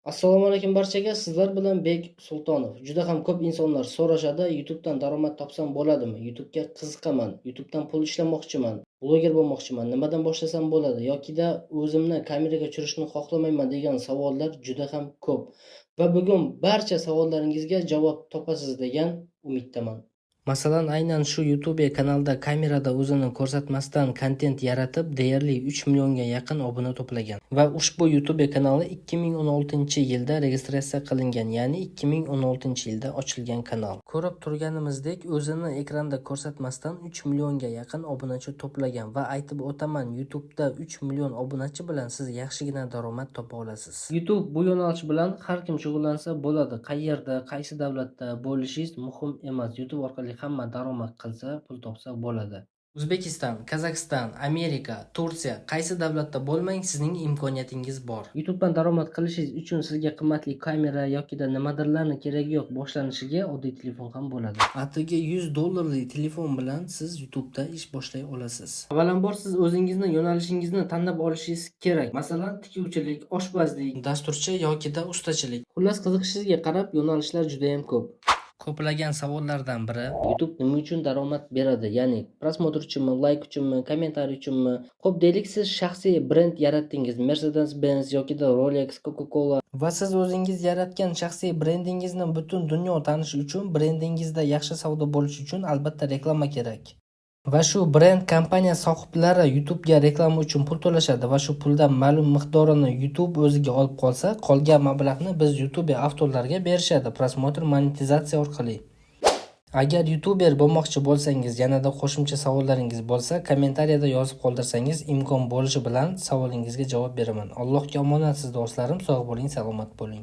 Assalomu alaykum barchaga. Sizlar bilan Bek Sultonov. Juda ham ko'p insonlar so'rashadi, YouTube'dan daromad topsam bo'ladimi? YouTube'ga qiziqaman, YouTube'dan pul ishlamoqchiman, bloger bo'lmoqchiman, nimadan boshlasam bo'ladi yokida o'zimni kameraga tushirishni xohlamayman degan savollar juda ham ko'p. Va bugun barcha savollaringizga javob topasiz degan umiddaman. Masalan, aynan shu YouTube kanalda kamerada o'zini ko'rsatmasdan kontent yaratib, deyarli 3 millionga yaqin obuna to'plagan. Va ushbu YouTube kanali 2016-yilda registratsiya qilingan, ya'ni 2016-yilda ochilgan kanal. Ko'rib turganimizdek, o'zini ekranda ko'rsatmasdan 3 millionga yaqin obunachi to'plagan va aytib o'taman, YouTube'da 3 million obunachi bilan siz yaxshigina daromad topa olasiz. YouTube bu yo'nalish bilan har kim shug'ullansa bo'ladi. Qayerda, qaysi davlatda bo'lishingiz muhim emas. YouTube orqali hamma daromad qilsa, pul topsa bo'ladi. O'zbekiston, Qozog'iston, Amerika, Turkiya, qaysi davlatda bo'lmang, sizning imkoniyatingiz bor. YouTube'dan daromad qilishingiz uchun sizga qimmatli kamera yokida nimadirlarni keragi yo'q, boshlanishiga oddiy telefon ham bo'ladi. Atigi $100 telefon bilan siz YouTube'da ish boshlay olasiz. Avvalambor siz o'zingizni yo'nalishingizni tanlab olishingiz kerak. Masalan, tikuvchilik, oshpazlik, dasturchi yokida ustachilik. Xullas, qiziqishingizga qarab yo'nalishlar juda ham ko'p. Ko'plagan savollardan biri YouTube nima uchun daromad beradi? Ya'ni prosmotr uchunmi, like uchunmi, kommentariy uchunmi? Xo'p, deylik siz shaxsiy brend yaratdingiz, Mercedes-Benz yokida Rolex, Coca-Cola va siz o'zingiz yaratgan shaxsiy brendingizni butun dunyo tanishi uchun, brendingizda yaxshi savdo bo'lishi uchun albatta reklama kerak. Va shu brend kompaniya sohiblari YouTube'ga reklama uchun pul to'lashadi va shu puldan ma'lum miqdorini YouTube o'ziga olib qolsa, qolgan mablag'ni biz YouTube avtorlarga berishadi prosmotr monetizatsiya orqali. Agar YouTuber bo'lmoqchi bo'lsangiz, yanada qo'shimcha savollaringiz bo'lsa, kommentariyada yozib qoldirsangiz, imkon bo'lishi bilan savolingizga javob beraman. Allohga omonatsiz do'stlarim, sog' bo'ling, salomat bo'ling.